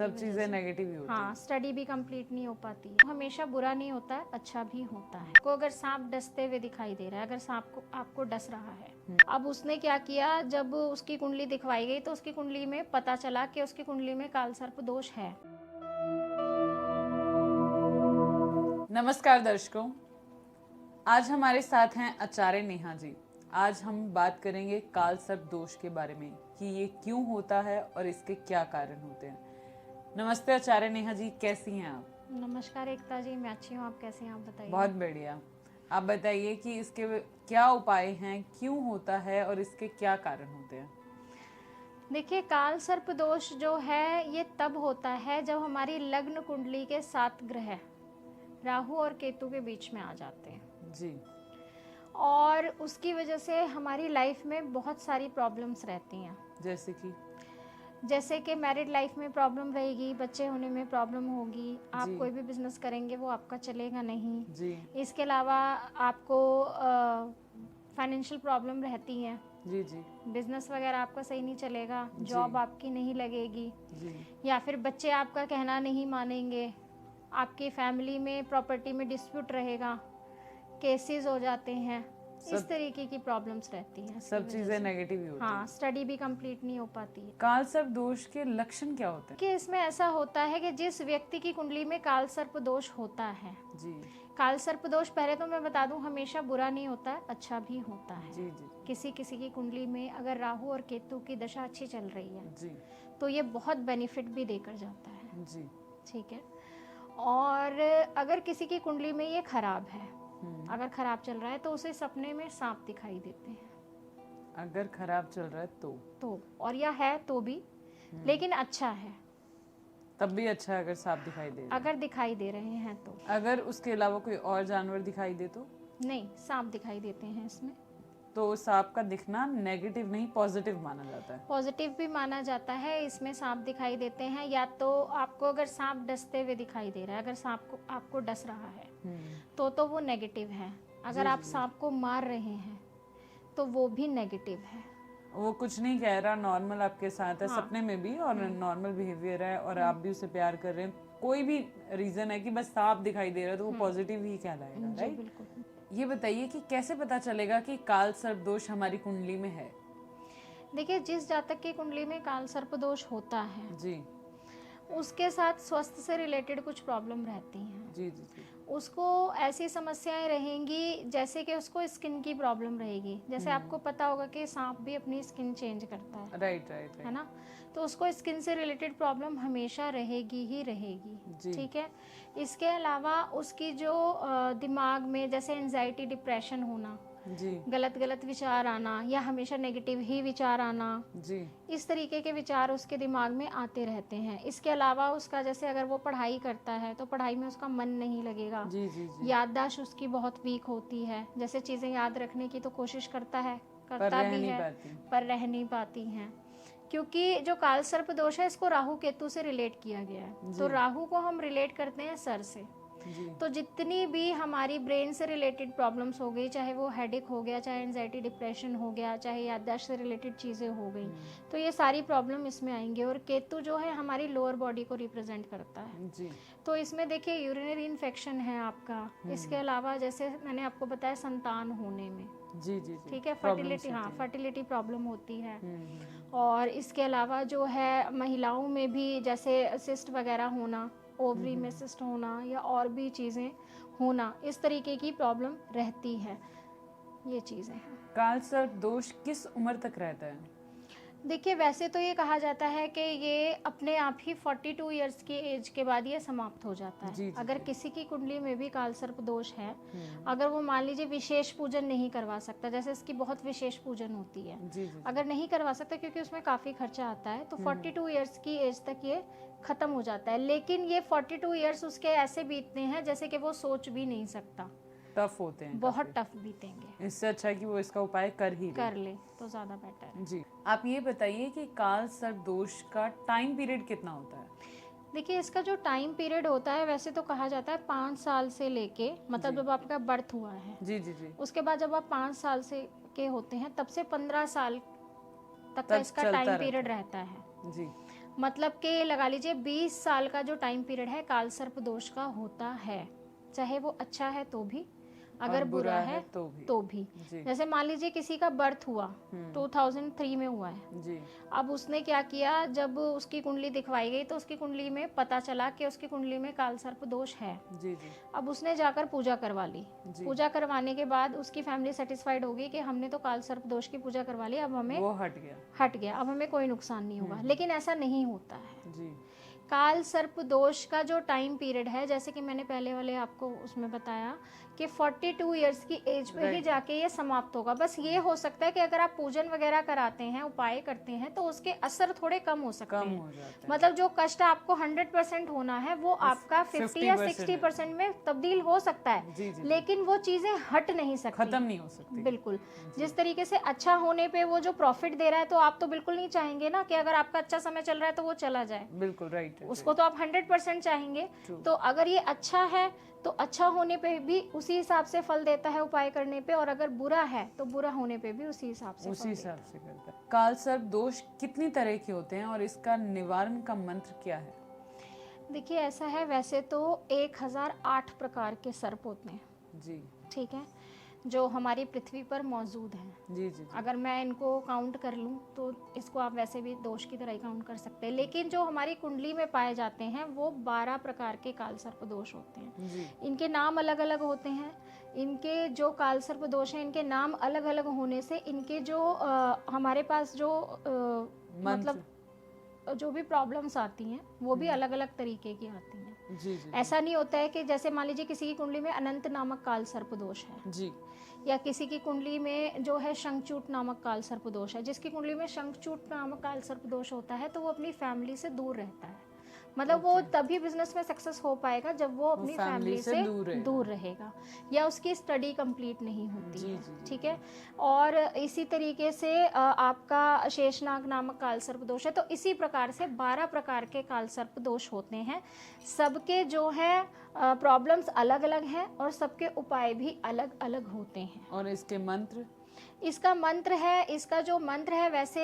सब चीजें नेगेटिव ही होती हाँ, स्टडी भी कंप्लीट नहीं हो पाती है। हमेशा बुरा नहीं होता है, अच्छा भी होता है। को अगर सांप डसते हुए दिखाई दे रहा है, अगर सांप को आपको डस रहा है, अब उसने क्या किया, जब उसकी कुंडली दिखवाई गई तो उसकी कुंडली में पता चला कि उसकी कुंडली में काल सर्प दोष है। नमस्कार दर्शकों, आज हमारे साथ हैं आचार्य नेहा जी। आज हम बात करेंगे काल सर्प दोष के बारे में कि ये क्यों होता है और इसके क्या कारण होते हैं। नमस्ते आचार्य नेहा जी, कैसी हैं आप? नमस्कार एकता जी, मैं अच्छी हूँ, आप कैसे हैं, आप बताइए। बहुत बढ़िया। आप बताइए कि इसके क्या उपाय हैं, क्यों होता है और इसके क्या कारण होते हैं। देखिए, काल सर्प दोष जो है ये तब होता है जब हमारी लग्न कुंडली के 7 ग्रह राहु और केतु के बीच में आ जाते हैं जी। और उसकी वजह से हमारी लाइफ में बहुत सारी प्रॉब्लम्स रहती हैं। जैसे कि मैरिड लाइफ में प्रॉब्लम रहेगी, बच्चे होने में प्रॉब्लम होगी, आप कोई भी बिजनेस करेंगे वो आपका चलेगा नहीं जी। इसके अलावा आपको फाइनेंशियल प्रॉब्लम रहती हैं। जी जी। बिजनेस वगैरह आपका सही नहीं चलेगा, जॉब आपकी नहीं लगेगी जी। या फिर बच्चे आपका कहना नहीं मानेंगे, आपकी फैमिली में प्रॉपर्टी में डिस्प्यूट रहेगा, केसेस हो जाते हैं, इस तरीके की प्रॉब्लम्स रहती हैं। सब चीजें नेगेटिव ही होती हैं। हाँ, स्टडी भी कंप्लीट नहीं हो पाती है। काल सर्प दोष के लक्षण क्या होते हैं? कि इसमें ऐसा होता है कि जिस व्यक्ति की कुंडली में काल सर्प दोष होता है, जी। काल सर्प दोष पहले तो मैं बता दूं हमेशा बुरा नहीं होता है, अच्छा भी होता है। जी जी। किसी किसी की कुंडली में अगर राहु और केतु की दशा अच्छी चल रही है जी। तो ये बहुत बेनिफिट भी देकर जाता है। जी। ठीक है। और अगर किसी की कुंडली में ये खराब है, अगर खराब चल रहा है तो उसे सपने में सांप दिखाई देते हैं। अगर खराब चल रहा है तो और या है तो भी, लेकिन अच्छा है तब भी अच्छा है अगर सांप दिखाई दे रहा है। अगर दिखाई दे रहे हैं तो। अगर उसके अलावा कोई और जानवर दिखाई दे तो नहीं, सांप दिखाई देते हैं इसमें। तो सांप का दिखना नेगेटिव नहीं पॉजिटिव माना जाता है। पॉजिटिव भी माना जाता है। इसमें सांप दिखाई देते हैं, या तो आपको अगर सांप डसते हुए दिखाई दे रहा है, अगर सांप को आपको डस रहा है तो वो नेगेटिव है। अगर आप सांप को मार रहे हैं तो वो भी नेगेटिव है। वो कुछ नहीं कह रहा, नॉर्मल आपके साथ है। हाँ। सपने में भी और नॉर्मल बिहेवियर है और आप भी उसे प्यार कर रहे हैं, कोई भी रीजन है कि बस सांप दिखाई दे रहा है तो वो पॉजिटिव ही कहलाएगा, राइट? बिल्कुल। ये बताइए कि कैसे पता चलेगा कि काल सर्प दोष हमारी कुंडली में है? देखिए, जिस जातक की कुंडली में काल सर्प दोष होता है जी, उसके साथ स्वास्थ्य से रिलेटेड कुछ प्रॉब्लम रहती हैं। जी जी जी। उसको ऐसी समस्याएं रहेंगी जैसे कि उसको स्किन की प्रॉब्लम रहेगी। जैसे आपको पता होगा कि सांप भी अपनी स्किन चेंज करता है, राइट राइट, है ना? तो उसको स्किन से रिलेटेड प्रॉब्लम हमेशा रहेगी ही रहेगी। ठीक है। इसके अलावा उसकी जो दिमाग में जैसे एंजाइटी, डिप्रेशन होना, जी, गलत गलत विचार आना या हमेशा नेगेटिव ही विचार आना, जी, इस तरीके के विचार उसके दिमाग में आते रहते हैं। इसके अलावा उसका जैसे अगर वो पढ़ाई करता है तो पढ़ाई में उसका मन नहीं लगेगा। जी, जी, जी। याददाश्त उसकी बहुत वीक होती है। जैसे चीजें याद रखने की तो कोशिश करता है, करता भी है, पर रह नहीं पाती हैं, क्योंकि जो काल सर्प दोष है इसको राहु केतु से रिलेट किया गया है। तो राहु को हम रिलेट करते हैं सर से। तो जितनी भी हमारी ब्रेन से रिलेटेड प्रॉब्लम्स हो गई, चाहे वो हेडेक हो गया, चाहे एंजाइटी डिप्रेशन हो गया, चाहे याददाश्त से रिलेटेड चीज़ें हो गई, तो ये सारी प्रॉब्लम इसमें आएंगे। और केतु जो है हमारी लोअर बॉडी को रिप्रेजेंट करता है जी। तो इसमें देखिए यूरिनरी इन्फेक्शन है आपका। इसके अलावा जैसे मैंने आपको बताया संतान होने में, जी जी, ठीक है, फर्टिलिटी, हाँ, फर्टिलिटी प्रॉब्लम होती है। और इसके अलावा जो है महिलाओं में भी जैसे सिस्ट वगैरह होना, ओवरी में सिस्ट होना या और भी चीज़ें होना, इस तरीके की प्रॉब्लम रहती है। ये चीज़ें हैं। काल सर्प दोष किस उम्र तक रहता है? देखिए, वैसे तो ये कहा जाता है कि ये अपने आप ही 42 इयर्स की एज के बाद ये समाप्त हो जाता है। जी, अगर किसी की कुंडली में भी काल सर्प दोष है, अगर वो मान लीजिए विशेष पूजन नहीं करवा सकता, जैसे इसकी बहुत विशेष पूजन होती है, अगर नहीं करवा सकता क्योंकि उसमें काफ़ी खर्चा आता है, तो 42 इयर्स की एज तक ये ख़त्म हो जाता है। लेकिन ये 42 इयर्स उसके ऐसे बीतते हैं जैसे कि वो सोच भी नहीं सकता। टफ होते हैं, बहुत टफ बीतेंगे। इससे अच्छा है कि वो इसका उपाय कर ले तो ज्यादा बेटर है। जी। आप ये बताइए कि काल सर्प दोष का टाइम पीरियड कितना होता है? देखिए, इसका जो टाइम पीरियड होता है वैसे तो कहा जाता है 5 साल से लेके, मतलब जब आपका बर्थ हुआ है, जी जी जी, उसके बाद जब आप 5 साल से के होते हैं तब से 15 साल तक का इसका टाइम पीरियड रहता है। जी। मतलब कि लगा लीजिए 20 साल का जो टाइम पीरियड है काल सर्प दोष का होता है, चाहे वो अच्छा है तो भी, अगर बुरा है तो भी। जैसे मान लीजिए किसी का बर्थ हुआ 2003 में हुआ है जी। अब उसने क्या किया, जब उसकी कुंडली दिखवाई गई तो उसकी कुंडली में पता चला कि उसकी कुंडली में काल सर्प दोष है जी जी। अब उसने जाकर पूजा करवा ली। पूजा करवाने के बाद उसकी फैमिली सेटिस्फाइड होगी कि हमने तो काल सर्प दोष की पूजा करवा ली, अब हमें वो हट गया, अब हमें कोई नुकसान नहीं होगा। लेकिन ऐसा नहीं होता है जी। काल सर्प दोष का जो टाइम पीरियड है, जैसे कि मैंने पहले वाले आपको उसमें बताया कि 42 इयर्स की एज पे ही जाके ये समाप्त होगा। बस ये हो सकता है कि अगर आप पूजन वगैरह कराते हैं, उपाय करते हैं, तो उसके असर थोड़े कम हो सकते हैं। मतलब जो कष्ट आपको 100% होना है वो आपका 50 या 60% में तब्दील हो सकता है। जी जी। लेकिन वो चीजें हट नहीं सकती, खत्म नहीं हो सकती। बिल्कुल। जिस तरीके से अच्छा होने पे वो जो प्रॉफिट दे रहा है, तो आप तो बिल्कुल नहीं चाहेंगे ना कि अगर आपका अच्छा समय चल रहा है तो वो चला जाए। बिल्कुल राइट। उसको तो आप 100% चाहेंगे। तो अगर ये अच्छा है तो अच्छा होने पे भी उसी हिसाब से फल देता है उपाय करने पे, और अगर बुरा है तो बुरा होने पे भी उसी हिसाब से करता है। काल सर्प दोष कितनी तरह के होते हैं और इसका निवारण का मंत्र क्या है? देखिए ऐसा है, वैसे तो 1008 प्रकार के सर्प होते हैं जी, ठीक है, जो हमारी पृथ्वी पर मौजूद हैं। जी, जी। अगर मैं इनको काउंट कर लूँ तो इसको आप वैसे भी दोष की तरह ही काउंट कर सकते हैं। लेकिन जो हमारी कुंडली में पाए जाते हैं वो 12 प्रकार के काल सर्प दोष होते हैं जी। इनके नाम अलग अलग होते हैं। इनके जो काल सर्प दोष हैं, इनके नाम अलग अलग होने से इनके जो हमारे पास जो मतलब जो भी प्रॉब्लम्स आती हैं वो भी अलग अलग तरीके की आती हैं। जी, जी। ऐसा नहीं होता है कि जैसे मान लीजिए किसी की कुंडली में अनंत नामक काल सर्प दोष है जी, या किसी की कुंडली में जो है शंखचूट नामक काल सर्प दोष है। जिसकी कुंडली में शंखचूट नामक काल सर्प दोष होता है तो वो अपनी फैमिली से दूर रहता है। मतलब वो तभी बिजनेस में सक्सेस हो पाएगा जब वो अपनी फैमिली से दूर रहेगा या उसकी स्टडी कंप्लीट नहीं होती है। ठीक है। और इसी तरीके से आपका शेषनाग नामक काल सर्प दोष है। तो इसी प्रकार से 12 प्रकार के काल सर्प दोष होते हैं। सबके जो है प्रॉब्लम्स अलग अलग हैं और सबके उपाय भी अलग अलग होते हैं। और इसके मंत्र, इसका जो मंत्र है वैसे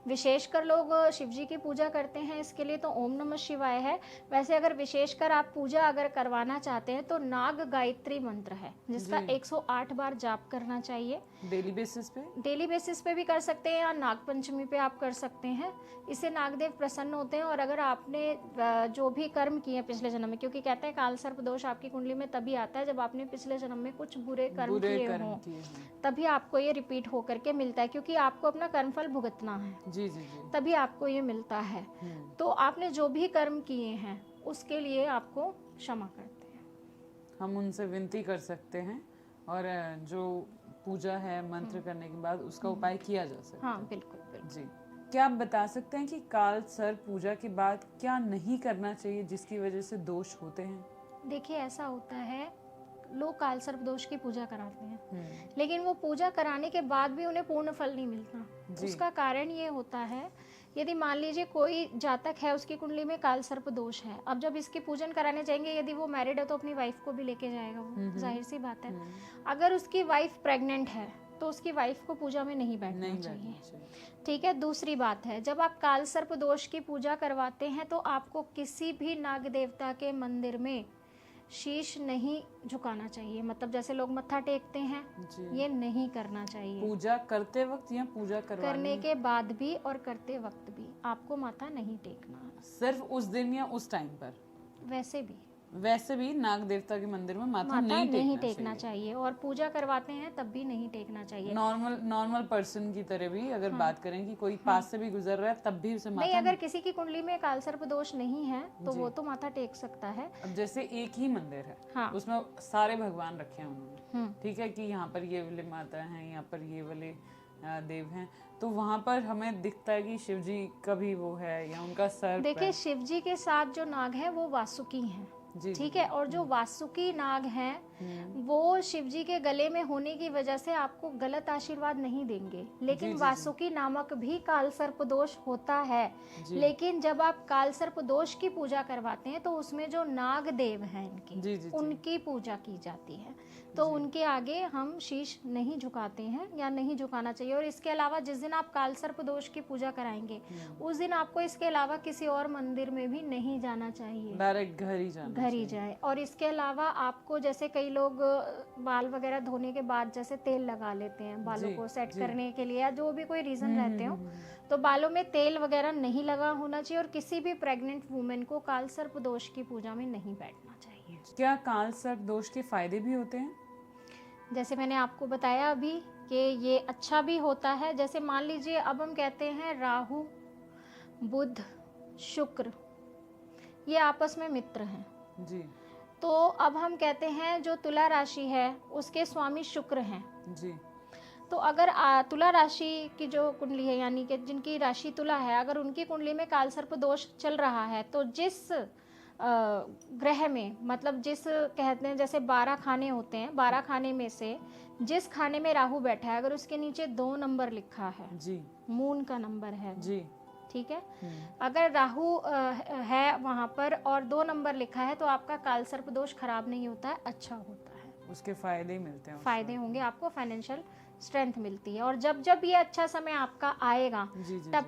विशेषकर लोग शिव जी की पूजा करते हैं इसके लिए तो ओम नमः शिवाय है। वैसे अगर विशेषकर आप पूजा अगर करवाना चाहते हैं तो नाग गायत्री मंत्र है जिसका 108 बार जाप करना चाहिए। डेली बेसिस पे भी कर सकते हैं या नाग पंचमी पे आप कर सकते हैं। इससे नागदेव प्रसन्न होते हैं। और अगर आपने जो भी कर्म किए हैं पिछले जन्म में, क्योंकि कहते हैं काल सर्प दोष आपकी कुंडली में तभी आता है जब आपने पिछले जन्म में कुछ बुरे कर्म किए हों, तभी आपको ये रिपीट होकर के मिलता है, क्योंकि आपको अपना कर्मफल भुगतना है। जी जी जी। तभी आपको ये मिलता है। तो आपने जो भी कर्म किए हैं उसके लिए आपको क्षमा करते हैं। हम उनसे विनती कर सकते हैं और जो पूजा है मंत्र करने के बाद उसका उपाय किया जा सकता है। हाँ बिल्कुल बिल्कुल। जी, क्या आप बता सकते हैं कि काल सर्प पूजा के बाद क्या नहीं करना चाहिए जिसकी वजह से दोष होते हैं? देखिए ऐसा होता है, लोग काल सर्प दोष की पूजा कराते हैं लेकिन वो पूजा कराने के बाद भी उन्हें पूर्ण फल नहीं मिलता। उसका कारण ये होता है, यदि मान लीजिए कोई जातक है उसकी कुंडली में काल सर्प दोष है, अब जब इसकी पूजन कराने जाएंगे, यदि वो मैरिड है तो अपनी वाइफ को भी लेके जाएगा, वो जाहिर सी बात है। अगर उसकी वाइफ प्रेग्नेंट है तो उसकी वाइफ को पूजा में नहीं बैठना चाहिए। ठीक है। दूसरी बात है, जब आप काल सर्प दोष की पूजा करवाते हैं तो आपको किसी भी नाग देवता के मंदिर में शीश नहीं झुकाना चाहिए। मतलब जैसे लोग मत्था टेकते हैं, ये नहीं करना चाहिए। पूजा करते वक्त या पूजा करने के बाद भी और करते वक्त भी आपको माथा नहीं टेकना। सिर्फ उस दिन या उस टाइम पर? वैसे भी नाग देवता के मंदिर में माथा नहीं टेकना चाहिए। और पूजा करवाते हैं तब भी नहीं टेकना चाहिए। नॉर्मल पर्सन की तरह भी अगर बात करें कि कोई पास से भी गुजर रहा है तब भी उसे माथा नहीं। अगर किसी की कुंडली में काल सर्प दोष नहीं है तो वो तो माथा टेक सकता है। अब जैसे एक ही मंदिर है, हाँ। उसमें सारे भगवान रखे हैं उन्होंने, ठीक है, कि यहाँ पर ये वाले माता हैं, यहाँ पर ये वाले देव हैं, तो वहाँ पर हमें दिखता है कि शिव जी का भी वो है या उनका सर। देखिए शिव जी के साथ जो नाग है वो वासुकी हैं, ठीक है। और जो वासुकी नाग हैं वो शिव जी के गले में होने की वजह से आपको गलत आशीर्वाद नहीं देंगे। लेकिन वासुकी नामक भी काल सर्प दोष होता है। लेकिन जब आप काल सर्प दोष की पूजा करवाते हैं तो उसमें जो नाग देव हैं इनकी उनकी पूजा की जाती है, तो उनके आगे हम शीश नहीं झुकाते हैं या नहीं झुकाना चाहिए। और इसके अलावा जिस दिन आप काल सर्प दोष की पूजा कराएंगे उस दिन आपको इसके अलावा किसी और मंदिर में भी नहीं जाना चाहिए, डायरेक्ट घर ही जाए। और इसके अलावा आपको, जैसे कई लोग बाल वगैरह धोने के बाद जैसे तेल लगा लेते हैं बालों को सेट करने के लिए, या जो भी कोई रीजन रहते हो, तो बालों में तेल वगैरह नहीं लगा होना चाहिए। और किसी भी प्रेग्नेंट वुमेन को काल सर्प दोष की पूजा में नहीं बैठना चाहिए। क्या काल सर्प दोष के फायदे भी होते हैं? जैसे मैंने आपको बताया अभी कि ये अच्छा भी होता है। जैसे मान लीजिए अब हम कहते हैं राहु, बुध, शुक्र ये आपस में मित्र हैं जी। तो अब हम कहते हैं जो तुला राशि है उसके स्वामी शुक्र हैं जी। तो अगर तुला राशि की जो कुंडली है, यानी कि जिनकी राशि तुला है, अगर उनकी कुंडली में काल सर्प दोष चल रहा है तो जिस ग्रह में, मतलब जिस कहते हैं जैसे 12 खाने होते हैं, 12 खाने में से जिस खाने में राहु बैठा है अगर उसके नीचे 2 नंबर लिखा है जी, मून का नंबर है जी, ठीक है, अगर राहु है वहां पर और 2 नंबर लिखा है तो आपका काल सर्प दोष खराब नहीं होता है, अच्छा होता है। उसके फायदे मिलते हैं, फायदे होंगे, आपको फाइनेंशियल स्ट्रेंथ मिलती है। और जब जब ये अच्छा समय आपका आएगा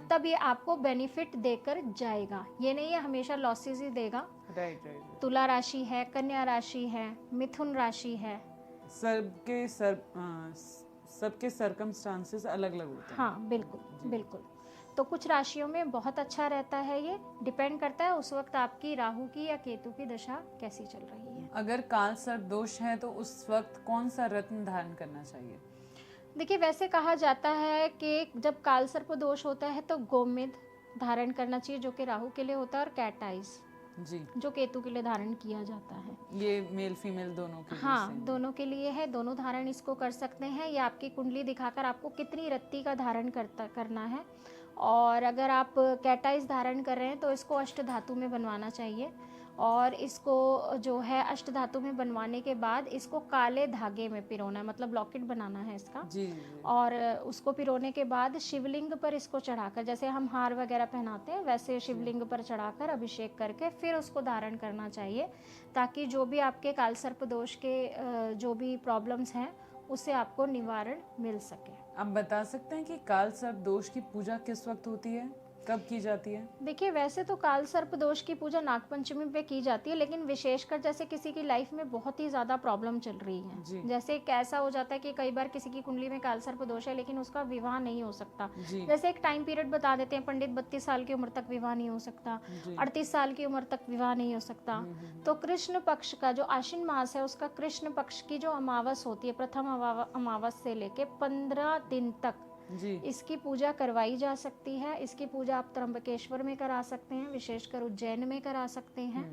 तब ये आपको बेनिफिट देकर जाएगा। ये नहीं है हमेशा लॉसेस ही देगा। राइट। तुला राशि है, कन्या राशि है, मिथुन राशि है, सबके सर्कमस्टांसेस अलग अलग होते हैं। हाँ बिल्कुल बिल्कुल। तो कुछ राशियों में बहुत अच्छा रहता है, ये डिपेंड करता है उस वक्त आपकी राहु की या केतु की दशा कैसी चल रही है। अगर काल सर्प दोष है तो उस वक्त कौन सा रत्न धारण करना चाहिए? देखिए वैसे कहा जाता है कि जब काल सर्प दोष होता है तो गोमेद धारण करना चाहिए जो कि राहु के लिए होता है, और कैट आइज जी जो केतु के लिए धारण किया जाता है। ये मेल फीमेल दोनों के लिए? हाँ दोनों के लिए है, दोनों धारण इसको कर सकते हैं। ये आपकी कुंडली दिखाकर आपको कितनी रत्ती का धारण करना है। और अगर आप कैटाइज धारण कर रहे हैं तो इसको अष्ट धातु में बनवाना चाहिए। और इसको जो है अष्ट धातु में बनवाने के बाद इसको काले धागे में पिरोना है, मतलब लॉकेट बनाना है इसका जी। और उसको पिरोने के बाद शिवलिंग पर इसको चढ़ाकर, जैसे हम हार वगैरह पहनाते हैं वैसे शिवलिंग पर चढ़ाकर अभिषेक करके फिर उसको धारण करना चाहिए, ताकि जो भी आपके काल सर्प दोष के जो भी प्रॉब्लम्स हैं उससे आपको निवारण मिल सके। आप बता सकते हैं कि काल सर्प दोष की पूजा किस वक्त होती है, कब की जाती है? देखिए वैसे तो काल सर्प दोष की पूजा नागपंचमी पे की जाती है, लेकिन विशेषकर जैसे किसी की लाइफ में बहुत ही ज्यादा प्रॉब्लम चल रही है, जैसे ऐसा हो जाता है कि कई बार किसी की कुंडली में काल सर्प दोष है लेकिन उसका विवाह नहीं हो सकता। जैसे एक टाइम पीरियड बता देते हैं, पंडित 32 साल की उम्र तक विवाह नहीं हो सकता, 38 साल की उम्र तक विवाह नहीं हो सकता। तो कृष्ण पक्ष का जो आश्विन मास है उसका कृष्ण पक्ष की जो अमावस होती है, प्रथम अमावस से लेके 15 दिन तक इसकी पूजा करवाई जा सकती है। इसकी पूजा आप त्र्यंबकेश्वर में करा सकते हैं, विशेषकर उज्जैन में करा सकते हैं,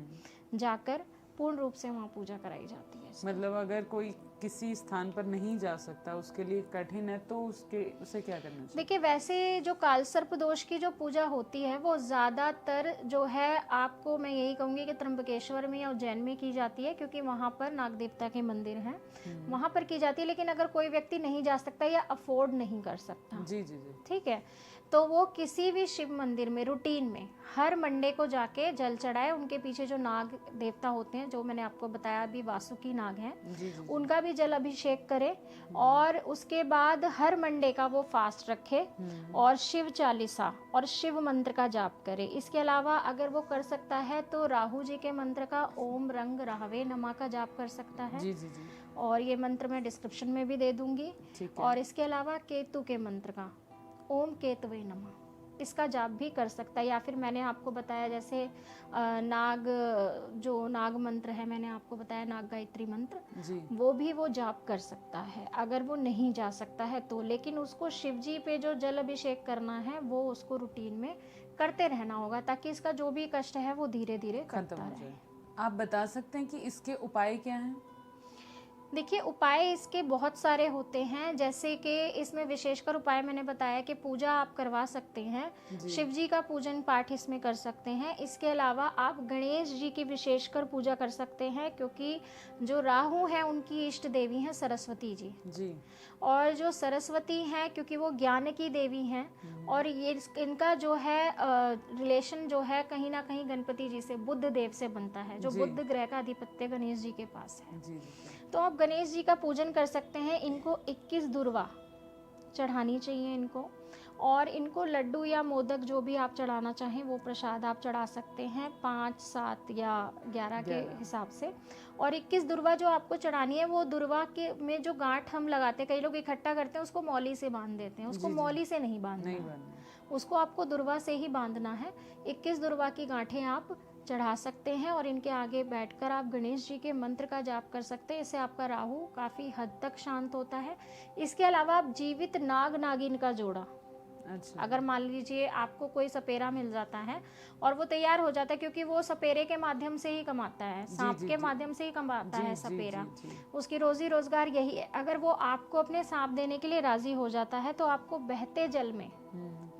जाकर पूर्ण रूप से वहाँ पूजा कराई जाती है। मतलब अगर कोई किसी स्थान पर नहीं जा सकता, उसके लिए कठिन है, तो उसे क्या करना चाहिए? देखिए वैसे जो काल सर्प दोष की जो पूजा होती है वो ज्यादातर जो है आपको मैं यही कहूंगी कि त्र्यंबकेश्वर में या उज्जैन में की जाती है, क्योंकि वहाँ पर नाग देवता के मंदिर हैं, वहाँ पर की जाती है। लेकिन अगर कोई व्यक्ति नहीं जा सकता या अफोर्ड नहीं कर सकता, जी, ठीक है, तो वो किसी भी शिव मंदिर में रूटीन में हर मंडे को जाके जल चढ़ाए। उनके पीछे जो नाग देवता होते हैं, जो मैंने आपको बताया अभी वासुकी नाग हैं, उनका भी जल अभिषेक करे। और उसके बाद हर मंडे का वो फास्ट रखे और शिव चालीसा और शिव मंत्र का जाप करे। इसके अलावा अगर वो कर सकता है तो राहु जी के मंत्र का ओम रंग राहवे नमः का जाप कर सकता है। और ये मंत्र मैं डिस्क्रिप्शन में भी दे दूंगी। और इसके अलावा केतु के मंत्र का ओम केतवे नमः इसका जाप भी कर सकता है। या फिर मैंने आपको बताया जैसे नाग मंत्र है, मैंने आपको बताया नाग गायत्री मंत्र, वो भी वो जाप कर सकता है अगर वो नहीं जा सकता है तो। लेकिन उसको शिव जी पे जो जल अभिषेक करना है वो उसको रूटीन में करते रहना होगा, ताकि इसका जो भी कष्ट है वो धीरे धीरे करता रहे। आप बता सकते हैं कि इसके उपाय क्या हैं? देखिए, उपाय इसके बहुत सारे होते हैं, जैसे कि इसमें विशेषकर उपाय मैंने बताया कि पूजा आप करवा सकते हैं, जी। शिव जी का पूजन पाठ इसमें कर सकते हैं। इसके अलावा आप गणेश जी की विशेषकर पूजा कर सकते हैं, क्योंकि जो राहु है उनकी इष्ट देवी हैं सरस्वती जी। जी। और जो सरस्वती हैं, क्योंकि वो ज्ञान की देवी हैं, और ये इनका जो है रिलेशन जो है कहीं ना कहीं गणपति जी से, बुध देव से बनता है, जो जी। बुध ग्रह का अधिपत्य गणेश जी के पास है। जी जी। तो आप गणेश जी का पूजन कर सकते हैं। इनको 21 दुर्वा चढ़ानी चाहिए इनको, और इनको लड्डू या मोदक जो भी आप चढ़ाना चाहें वो प्रसाद आप चढ़ा सकते हैं, 5, 7 या 11 के हिसाब से। और 21 दुर्वा जो आपको चढ़ानी है, वो दुर्वा के में जो गांठ हम लगाते हैं, कई लोग इकट्ठा करते हैं उसको मौली से बांध देते हैं, उसको मौली से नहीं बांधना है, उसको आपको दुर्वा से ही बांधना है। 21 दुर्वा की गांठें आप चढ़ा सकते हैं, और इनके आगे बैठकर आप गणेश जी के मंत्र का जाप कर सकते हैं। इससे आपका राहु काफ़ी हद तक शांत होता है। इसके अलावा आप जीवित नाग नागिन का जोड़ा, अच्छा। अगर मान लीजिए आपको कोई सपेरा मिल जाता है और वो तैयार हो जाता है, क्योंकि वो सपेरे के माध्यम से ही कमाता है, सांप के माध्यम से ही कमाता है सपेरा, उसकी रोजी रोजगार यही है। अगर वो आपको अपने सांप देने के लिए राजी हो जाता है, तो आपको बहते जल में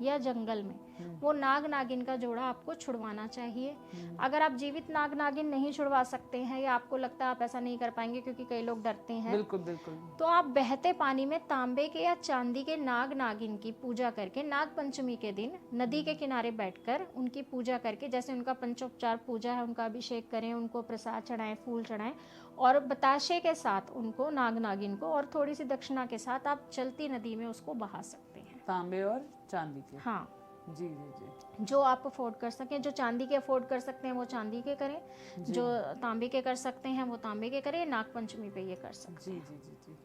या जंगल में वो नाग नागिन का जोड़ा आपको छुड़वाना चाहिए। अगर आप जीवित नाग नागिन नहीं छुड़वा सकते हैं, या आपको लगता है आप ऐसा नहीं कर पाएंगे क्योंकि कई लोग डरते हैं, बिल्कुल बिल्कुल, तो आप बहते पानी में तांबे के या चांदी के नाग नागिन की पूजा करके, नाग पंचमी के दिन नदी के किनारे बैठकर उनकी पूजा करके, जैसे उनका पंचोपचार पूजा है, उनका अभिषेक करें, उनको प्रसाद चढ़ाएं, फूल चढ़ाएं, और बताशे के साथ उनको, नाग नागिन को, और थोड़ी सी दक्षिणा के साथ आप चलती नदी में उसको बहा सकते हैं, तांबे और चांदी के। हाँ जी जी जी। जो आप अफोर्ड कर सकें, जो चांदी के अफोर्ड कर सकते हैं वो चांदी के करें, जो तांबे के कर सकते हैं वो तांबे के करें, नाग पंचमी पे ये कर सकते हैं। जी जी जी जी।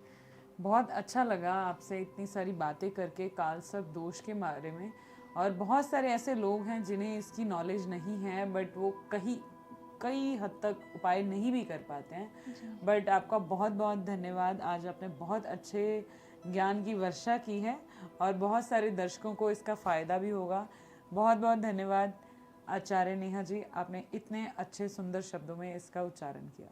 बहुत अच्छा लगा आपसे इतनी सारी बातें करके काल सर्प दोष के बारे में, और बहुत सारे ऐसे लोग हैं जिन्हें इसकी नॉलेज नहीं है, बट वो कई हद तक उपाय नहीं भी कर पाते हैं। बट आपका बहुत बहुत धन्यवाद, आज आपने बहुत अच्छे ज्ञान की वर्षा की है, और बहुत सारे दर्शकों को इसका फ़ायदा भी होगा। बहुत बहुत धन्यवाद आचार्य नेहा जी, आपने इतने अच्छे सुंदर शब्दों में इसका उच्चारण किया।